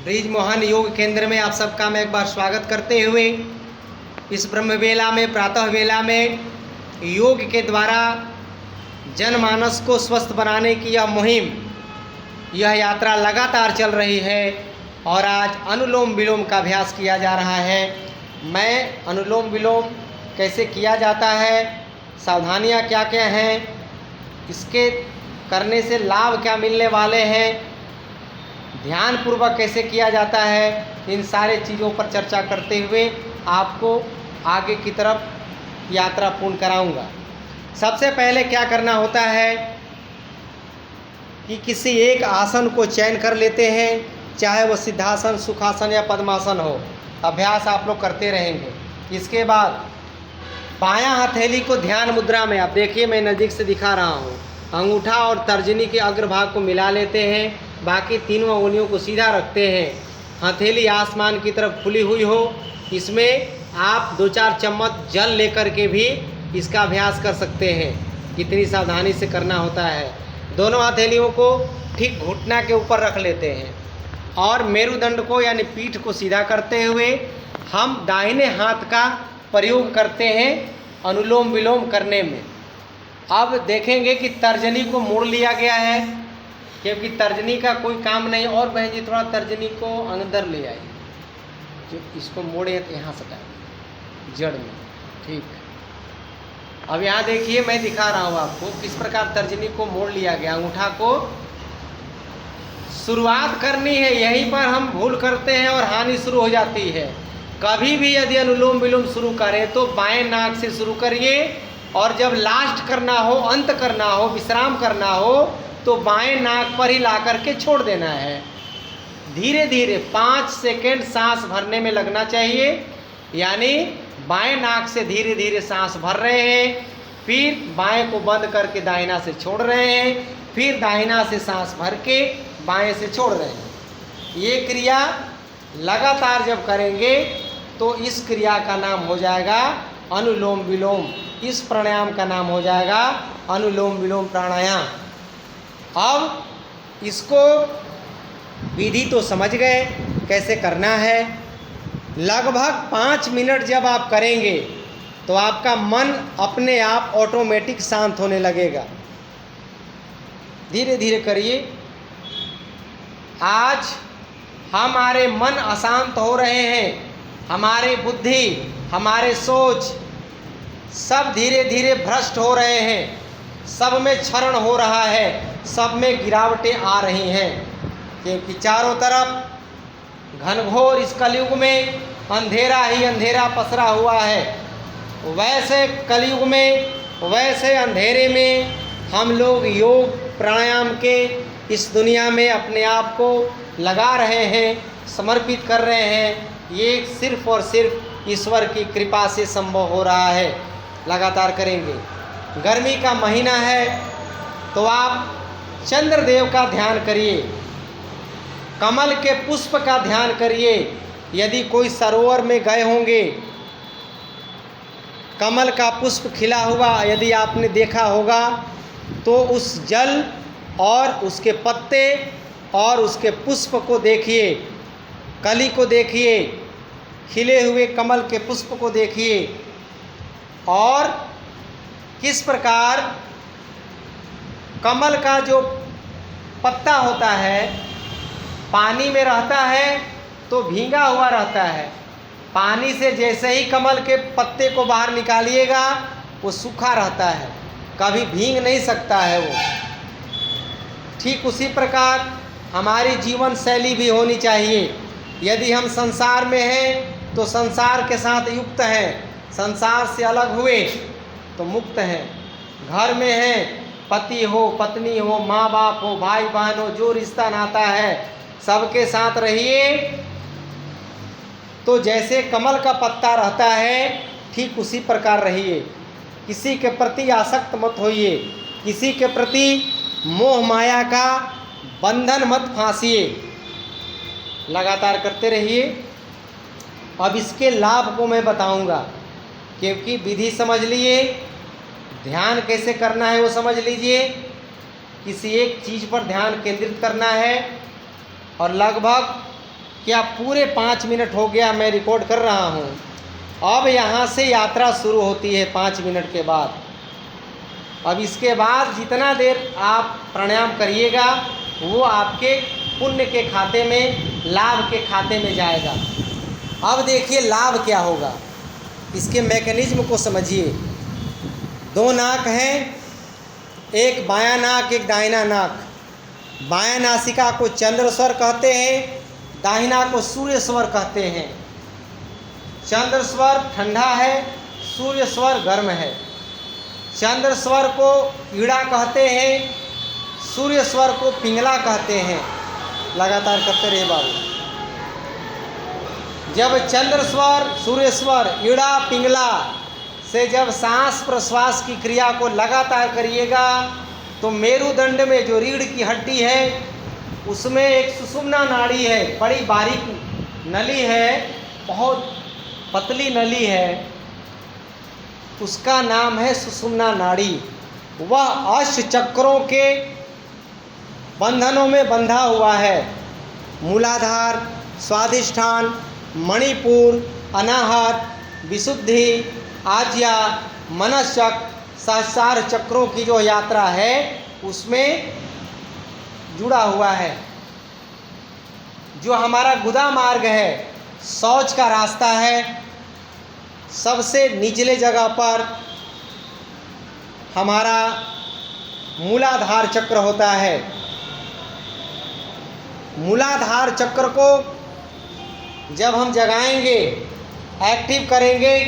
Bridge Mohan योग केंद्र में आप सबका मैं एक बार स्वागत करते हुए इस ब्रह्म वेला में, प्रातः वेला में योग के द्वारा जनमानस को स्वस्थ बनाने की यह मुहिम, यह यात्रा लगातार चल रही है और आज अनुलोम विलोम का अभ्यास किया जा रहा है। मैं अनुलोम विलोम कैसे किया जाता है, सावधानियां क्या क्या हैं, इसके करने से लाभ क्या मिलने वाले हैं, ध्यान पूर्वक कैसे किया जाता है, इन सारे चीज़ों पर चर्चा करते हुए आपको आगे की तरफ यात्रा पूर्ण कराऊंगा। सबसे पहले क्या करना होता है कि किसी एक आसन को चयन कर लेते हैं, चाहे वो सिद्धासन, सुखासन या पद्मासन हो। अभ्यास आप लोग करते रहेंगे। इसके बाद बायां हथेली को ध्यान मुद्रा में, आप देखिए मैं नज़दीक से दिखा रहा हूँ, अंगूठा और तर्जनी के अग्रभाग को मिला लेते हैं, बाकी तीनों उंगलियों को सीधा रखते हैं। हथेली आसमान की तरफ खुली हुई हो। इसमें आप 2-4 चम्मच जल लेकर के भी इसका अभ्यास कर सकते हैं। कितनी सावधानी से करना होता है। दोनों हथेलियों को ठीक घुटना के ऊपर रख लेते हैं और मेरुदंड को यानी पीठ को सीधा करते हुए हम दाहिने हाथ का प्रयोग करते हैं अनुलोम विलोम करने में। अब देखेंगे कि तर्जनी को मोड़ लिया गया है, क्योंकि तर्जनी का कोई काम नहीं। और बहन जी थोड़ा तर्जनी को अंदर ले आइए, जो इसको मोड़े तो यहाँ सटा जड़ में, ठीक। अब यहाँ देखिए मैं दिखा रहा हूँ आपको किस प्रकार तर्जनी को मोड़ लिया गया। अंगूठा को शुरुआत करनी है, यहीं पर हम भूल करते हैं और हानि शुरू हो जाती है। कभी भी यदि अनुलोम विलोम शुरू करें तो बाएं नाक से शुरू करिए और जब लास्ट करना हो, अंत करना हो, विश्राम करना हो तो बाएं नाक पर ही ला करके छोड़ देना है। धीरे धीरे 5 सेकेंड सांस भरने में लगना चाहिए, यानी बाएं नाक से धीरे धीरे सांस भर रहे हैं, फिर बाएं को बंद करके दाहिना से छोड़ रहे हैं, फिर दाहिना से सांस भर के बाएं से छोड़ रहे हैं। ये क्रिया लगातार जब करेंगे तो इस क्रिया का नाम हो जाएगा अनुलोम विलोम। इस प्राणायाम का नाम हो जाएगा अनुलोम विलोम प्राणायाम। अब इसको विधि तो समझ गए कैसे करना है। लगभग 5 मिनट जब आप करेंगे तो आपका मन अपने आप ऑटोमेटिक शांत होने लगेगा। धीरे धीरे करिए। आज हमारे मन अशांत हो रहे हैं, हमारी बुद्धि, हमारे सोच सब धीरे धीरे भ्रष्ट हो रहे हैं, सब में क्षरण हो रहा है, सब में गिरावटें आ रही हैं, क्योंकि चारों तरफ घनघोर इस कलयुग में अंधेरा ही अंधेरा पसरा हुआ है। वैसे कलयुग में, वैसे अंधेरे में हम लोग योग प्राणायाम के इस दुनिया में अपने आप को लगा रहे हैं, समर्पित कर रहे हैं। ये सिर्फ और सिर्फ ईश्वर की कृपा से संभव हो रहा है। लगातार करेंगे। गर्मी का महीना है तो आप चंद्रदेव का ध्यान करिए, कमल के पुष्प का ध्यान करिए। यदि कोई सरोवर में गए होंगे, कमल का पुष्प खिला हुआ यदि आपने देखा होगा तो उस जल और उसके पत्ते और उसके पुष्प को देखिए, कली को देखिए, खिले हुए कमल के पुष्प को देखिए और किस प्रकार कमल का जो पत्ता होता है पानी में रहता है तो भींगा हुआ रहता है। पानी से जैसे ही कमल के पत्ते को बाहर निकालिएगा वो सूखा रहता है, कभी भींग नहीं सकता है वो। ठीक उसी प्रकार हमारी जीवन शैली भी होनी चाहिए। यदि हम संसार में हैं तो संसार के साथ युक्त हैं, संसार से अलग हुए तो मुक्त हैं। घर में हैं, पति हो, पत्नी हो, माँ बाप हो, भाई बहन हो, जो रिश्ता नाता है सबके साथ रहिए। तो जैसे कमल का पत्ता रहता है ठीक उसी प्रकार रहिए। किसी के प्रति आसक्त मत होइए, किसी के प्रति मोह माया का बंधन मत फांसिए। लगातार करते रहिए। अब इसके लाभ को मैं बताऊंगा, क्योंकि विधि समझ लिए, ध्यान कैसे करना है वो समझ लीजिए। किसी एक चीज़ पर ध्यान केंद्रित करना है और लगभग क्या पूरे 5 मिनट हो गया मैं रिकॉर्ड कर रहा हूँ। अब यहाँ से यात्रा शुरू होती है 5 मिनट के बाद। अब इसके बाद जितना देर आप प्राणायाम करिएगा वो आपके पुण्य के खाते में, लाभ के खाते में जाएगा। अब देखिए लाभ क्या होगा, इसके मैकेनिज्म को समझिए। 2 नाक हैं, एक बायां नाक एक दाहिना नाक। बायां नासिका को चंद्र स्वर कहते हैं, दाहिना को सूर्य स्वर कहते हैं। चंद्र स्वर ठंडा है, सूर्य स्वर गर्म है। चंद्र स्वर को ईड़ा कहते हैं, सूर्य स्वर को पिंगला कहते हैं। लगातार करते रहे बाबू। जब चंद्र स्वर, सूर्य स्वर, ईड़ा, पिंगला से जब सांस प्रश्वास की क्रिया को लगातार करिएगा तो मेरुदंड में जो रीढ़ की हड्डी है उसमें एक सुषुम्ना नाड़ी है, बड़ी बारीक नली है, बहुत पतली नली है, उसका नाम है सुषुम्ना नाड़ी। वह अष्ट चक्रों के बंधनों में बंधा हुआ है। मूलाधार, स्वाधिष्ठान, मणिपुर, अनाहत, विशुद्धि, आज्या, मनश्चक्र, सहस्रार चक्रों की जो यात्रा है उसमें जुड़ा हुआ है। जो हमारा गुदा मार्ग है, शौच का रास्ता है, सबसे निचले जगह पर हमारा मूलाधार चक्र होता है। मूलाधार चक्र को जब हम जगाएंगे, एक्टिव करेंगे,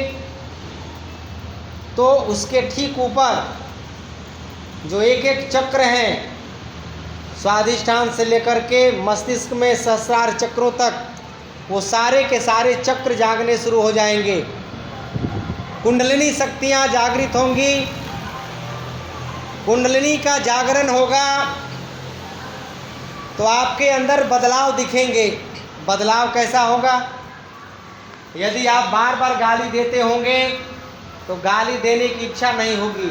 तो उसके ठीक ऊपर जो एक एक चक्र हैं, स्वाधिष्ठान से लेकर के मस्तिष्क में सहस्रार चक्रों तक, वो सारे के सारे चक्र जागने शुरू हो जाएंगे। कुंडलिनी शक्तियाँ जागृत होंगी। कुंडलिनी का जागरण होगा तो आपके अंदर बदलाव दिखेंगे। बदलाव कैसा होगा? यदि आप बार बार गाली देते होंगे तो गाली देने की इच्छा नहीं होगी।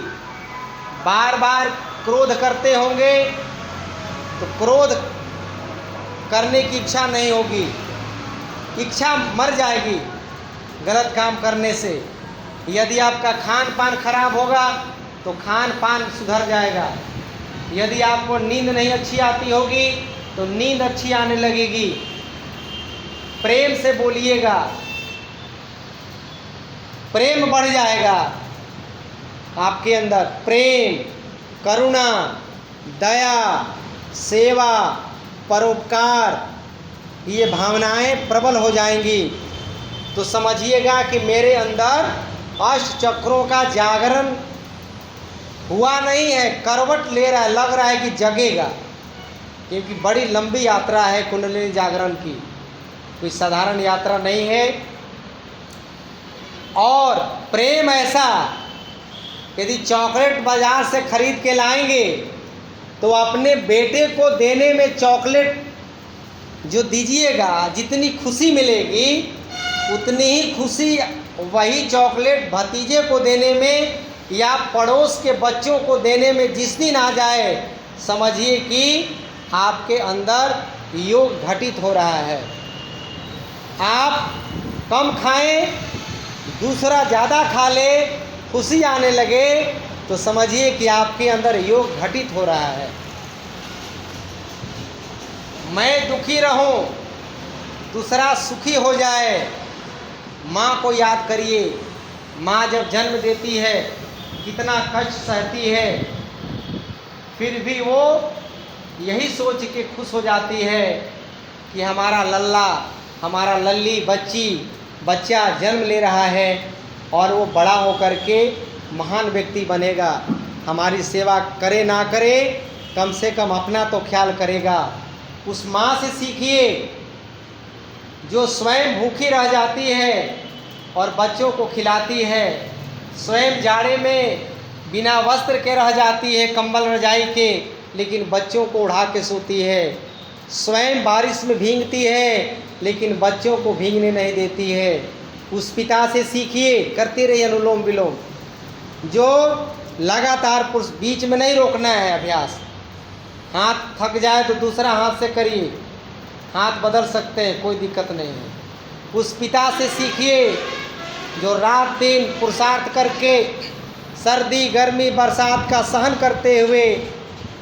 बार बार क्रोध करते होंगे तो क्रोध करने की इच्छा नहीं होगी। इच्छा मर जाएगी गलत काम करने से। यदि आपका खान पान खराब होगा तो खान पान सुधर जाएगा। यदि आपको नींद नहीं अच्छी आती होगी तो नींद अच्छी आने लगेगी। प्रेम से बोलिएगा, प्रेम बढ़ जाएगा आपके अंदर। प्रेम, करुणा, दया, सेवा, परोपकार, ये भावनाएं प्रबल हो जाएंगी। तो समझिएगा कि मेरे अंदर अष्ट चक्रों का जागरण हुआ नहीं है, करवट ले रहा है, लग रहा है कि जगेगा। क्योंकि बड़ी लंबी यात्रा है कुंडलिनी जागरण की, कोई साधारण यात्रा नहीं है। और प्रेम ऐसा, यदि चॉकलेट बाजार से खरीद के लाएंगे तो अपने बेटे को देने में चॉकलेट जो दीजिएगा, जितनी खुशी मिलेगी उतनी ही खुशी वही चॉकलेट भतीजे को देने में या पड़ोस के बच्चों को देने में जिस दिन आ जाए, समझिए कि आपके अंदर योग घटित हो रहा है। आप कम खाएं, दूसरा ज़्यादा खा ले, खुशी आने लगे, तो समझिए कि आपके अंदर योग घटित हो रहा है। मैं दुखी रहूं, दूसरा सुखी हो जाए। माँ को याद करिए, माँ जब जन्म देती है कितना कष्ट सहती है, फिर भी वो यही सोच के खुश हो जाती है कि हमारा लल्ला, हमारा लल्ली बच्चा जन्म ले रहा है और वो बड़ा होकर के महान व्यक्ति बनेगा। हमारी सेवा करे ना करे, कम से कम अपना तो ख्याल करेगा। उस माँ से सीखिए जो स्वयं भूखी रह जाती है और बच्चों को खिलाती है, स्वयं जाड़े में बिना वस्त्र के रह जाती है, कंबल रजाई के, लेकिन बच्चों को उड़ा के सोती है। स्वयं बारिश में भीगती है लेकिन बच्चों को भीगने नहीं देती है। उस पिता से सीखिए, करते रहिए अनुलोम विलोम, जो लगातार बीच में नहीं रोकना है अभ्यास। हाथ थक जाए तो दूसरा हाथ से करिए, हाथ बदल सकते हैं, कोई दिक्कत नहीं है। उस पिता से सीखिए जो रात दिन पुरुषार्थ करके सर्दी गर्मी बरसात का सहन करते हुए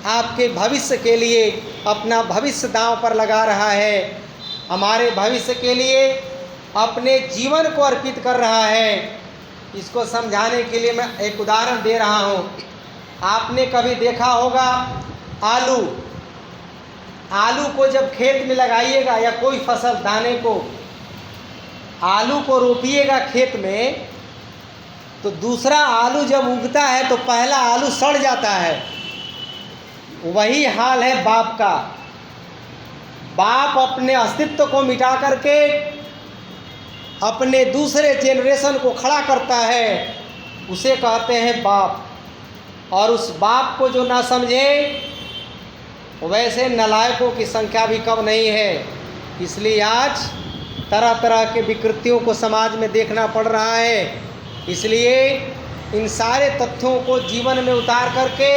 आपके भविष्य के लिए अपना भविष्य दांव पर लगा रहा है, हमारे भविष्य के लिए अपने जीवन को अर्पित कर रहा है। इसको समझाने के लिए मैं एक उदाहरण दे रहा हूँ। आपने कभी देखा होगा आलू को जब खेत में लगाइएगा या कोई फसल दाने को, आलू को रोपिएगा खेत में, तो दूसरा आलू जब उगता है तो पहला आलू सड़ जाता है। वही हाल है बाप का। बाप अपने अस्तित्व को मिटा करके अपने दूसरे जेनरेशन को खड़ा करता है, उसे कहते हैं बाप। और उस बाप को जो ना समझे, वैसे नालायकों की संख्या भी कम नहीं है। इसलिए आज तरह तरह के विकृतियों को समाज में देखना पड़ रहा है। इसलिए इन सारे तथ्यों को जीवन में उतार करके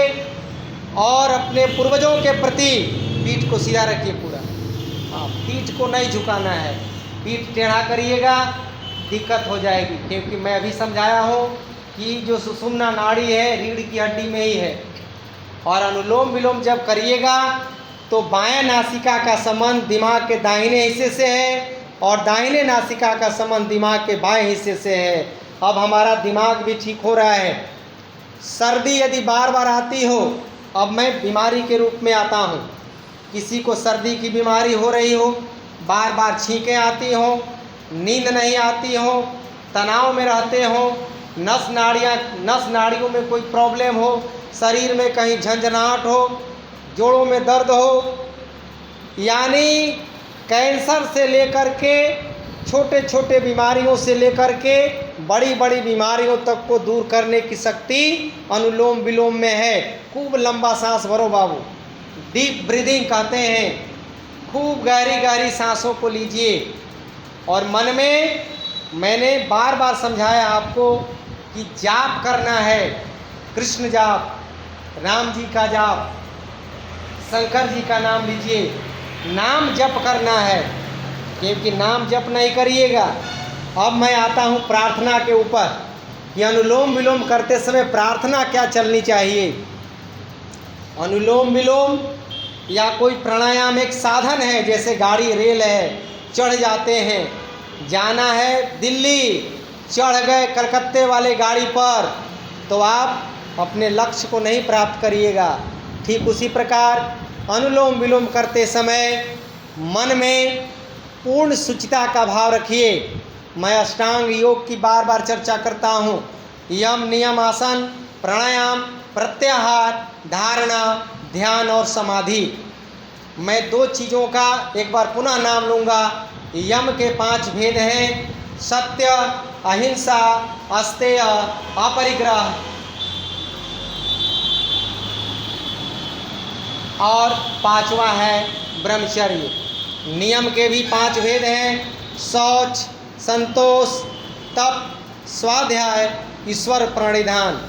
और अपने पूर्वजों के प्रति पीठ को सीधा रखिए पूरा। हाँ, पीठ को नहीं झुकाना है। पीठ टेढ़ा करिएगा दिक्कत हो जाएगी, क्योंकि मैं अभी समझाया हूँ कि जो सुषुम्ना नाड़ी है रीढ़ की हड्डी में ही है। और अनुलोम विलोम जब करिएगा तो बाएं नासिका का संबंध दिमाग के दाहिने हिस्से से है और दाहिने नासिका का संबंध दिमाग के बाएं हिस्से से है। अब हमारा दिमाग भी ठीक हो रहा है। सर्दी यदि बार बार आती हो, अब मैं बीमारी के रूप में आता हूँ। किसी को सर्दी की बीमारी हो रही हो, बार बार छींकें आती हो, नींद नहीं आती हो, तनाव में रहते हो, नस नाड़ियों में कोई प्रॉब्लम हो, शरीर में कहीं झंझनाहट हो, जोड़ों में दर्द हो, यानी कैंसर से लेकर के छोटे छोटे बीमारियों से लेकर के बड़ी बड़ी बीमारियों तक को दूर करने की शक्ति अनुलोम विलोम में है। खूब लंबा सांस भरो बाबू, डीप ब्रीदिंग कहते हैं। खूब गहरी गहरी सांसों को लीजिए और मन में, मैंने बार बार समझाया आपको कि जाप करना है। कृष्ण जाप, राम जी का जाप, शंकर जी का नाम लीजिए, नाम जप करना है। क्योंकि नाम जप नहीं करिएगा। अब मैं आता हूँ प्रार्थना के ऊपर कि अनुलोम विलोम करते समय प्रार्थना क्या चलनी चाहिए। अनुलोम विलोम या कोई प्राणायाम एक साधन है, जैसे गाड़ी रेल है, चढ़ जाते हैं, जाना है दिल्ली, चढ़ गए कलकत्ते वाले गाड़ी पर, तो आप अपने लक्ष्य को नहीं प्राप्त करिएगा। ठीक उसी प्रकार अनुलोम विलोम करते समय मन में पूर्ण शुचिता का भाव रखिए। मैं अष्टांग योग की बार बार चर्चा करता हूँ। यम नियम आसन, प्राणायाम, प्रत्याहार, धारणा, ध्यान और समाधि। मैं 2 चीज़ों का एक बार पुनः नाम लूँगा। यम के 5 भेद हैं: सत्य, अहिंसा, अस्तेय, अपरिग्रह और 5वां है ब्रह्मचर्य। नियम के भी 5 भेद हैं: शौच, संतोष, तप, स्वाध्याय, ईश्वर प्रणिधान।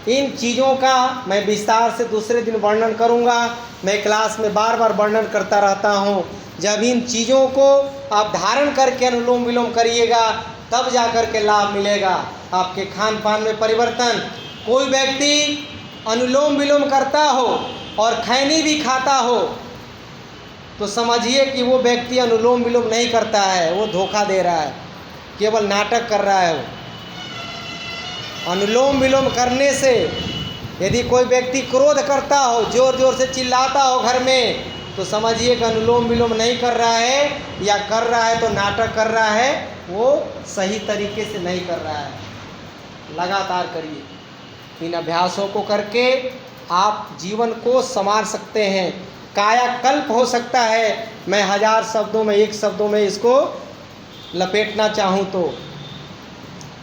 इन चीज़ों का मैं विस्तार से दूसरे दिन वर्णन करूंगा। मैं क्लास में बार बार वर्णन करता रहता हूं। जब इन चीज़ों को आप धारण करके अनुलोम विलोम करिएगा, तब जा कर के लाभ मिलेगा, आपके खान पान में परिवर्तन। कोई व्यक्ति अनुलोम विलोम करता हो और खैनी भी खाता हो, तो समझिए कि वो व्यक्ति अनुलोम विलोम नहीं करता है, वो धोखा दे रहा है, केवल नाटक कर रहा है। वो अनुलोम विलोम करने से यदि कोई व्यक्ति क्रोध करता हो, जोर जोर से चिल्लाता हो घर में, तो समझिए कि अनुलोम विलोम नहीं कर रहा है, या कर रहा है तो नाटक कर रहा है, वो सही तरीके से नहीं कर रहा है। लगातार करिए। इन अभ्यासों को करके आप जीवन को संवार सकते हैं। कायाकल्प हो सकता है। मैं 1000 शब्दों में 1 शब्दों में इसको लपेटना चाहूँ तो।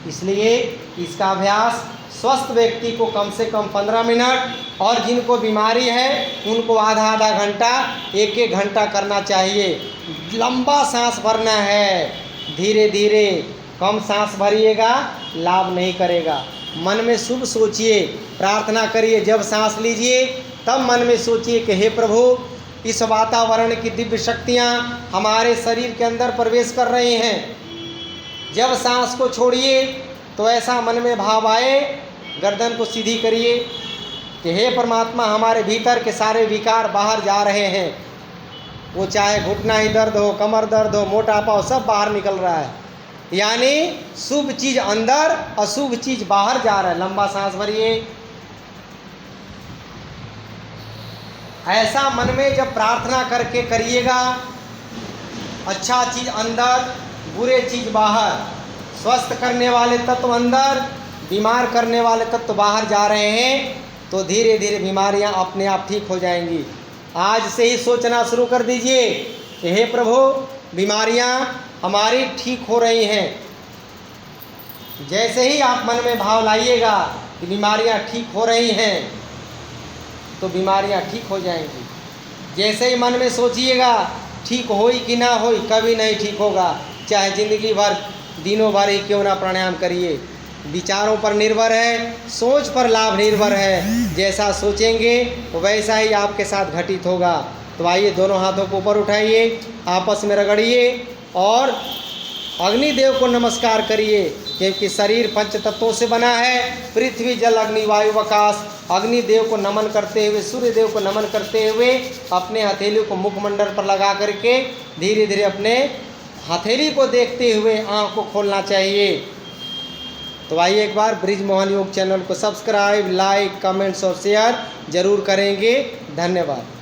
इसलिए इसका अभ्यास स्वस्थ व्यक्ति को कम से कम 15 मिनट, और जिनको बीमारी है उनको आधा घंटा, 1 घंटा करना चाहिए। लंबा सांस भरना है, धीरे धीरे, कम सांस भरिएगा लाभ नहीं करेगा। मन में शुभ सोचिए, प्रार्थना करिए। जब सांस लीजिए तब मन में सोचिए कि हे प्रभु, इस वातावरण की दिव्य शक्तियाँ हमारे शरीर के अंदर प्रवेश कर रही हैं। जब सांस को छोड़िए तो ऐसा मन में भाव आए, गर्दन को सीधी करिए कि हे परमात्मा, हमारे भीतर के सारे विकार बाहर जा रहे हैं। वो चाहे घुटना ही दर्द हो, कमर दर्द हो, मोटापा हो, सब बाहर निकल रहा है। यानी शुभ चीज़ अंदर, अशुभ चीज़ बाहर जा रहा है। लंबा सांस भरिए। ऐसा मन में जब प्रार्थना करके करिएगा, अच्छा चीज़ अंदर, बुरे चीज़ बाहर, स्वस्थ करने वाले तत्व अंदर, बीमार करने वाले तत्व बाहर जा रहे हैं, तो धीरे धीरे बीमारियां अपने आप ठीक हो जाएंगी। आज से ही सोचना शुरू कर दीजिए कि हे प्रभु, बीमारियां हमारी ठीक हो रही हैं। जैसे ही आप मन में भाव लाइएगा कि बीमारियां ठीक हो रही हैं, तो बीमारियां ठीक हो जाएंगी। जैसे ही मन में सोचिएगा ठीक होई कि ना होई, कभी नहीं ठीक होगा, चाहे ज़िंदगी भर दिनों भर ही क्यों ना प्राणायाम करिए। विचारों पर निर्भर है, सोच पर लाभ निर्भर है। जैसा सोचेंगे वैसा ही आपके साथ घटित होगा। तो आइए, दोनों हाथों को ऊपर उठाइए, आपस में रगड़िए और अग्निदेव को नमस्कार करिए, क्योंकि शरीर पंच तत्वों से बना है। पृथ्वी, जल, अग्नि, वायु, आकाश। अग्निदेव को नमन करते हुए, सूर्य देव को नमन करते हुए अपने हथेली को मुखमंडल पर लगा करके धीरे धीरे अपने हथेली को देखते हुए आँख को खोलना चाहिए। तो आइए, एक बार ब्रिज मोहन योग चैनल को सब्सक्राइब, लाइक, कमेंट्स और शेयर जरूर करेंगे। धन्यवाद।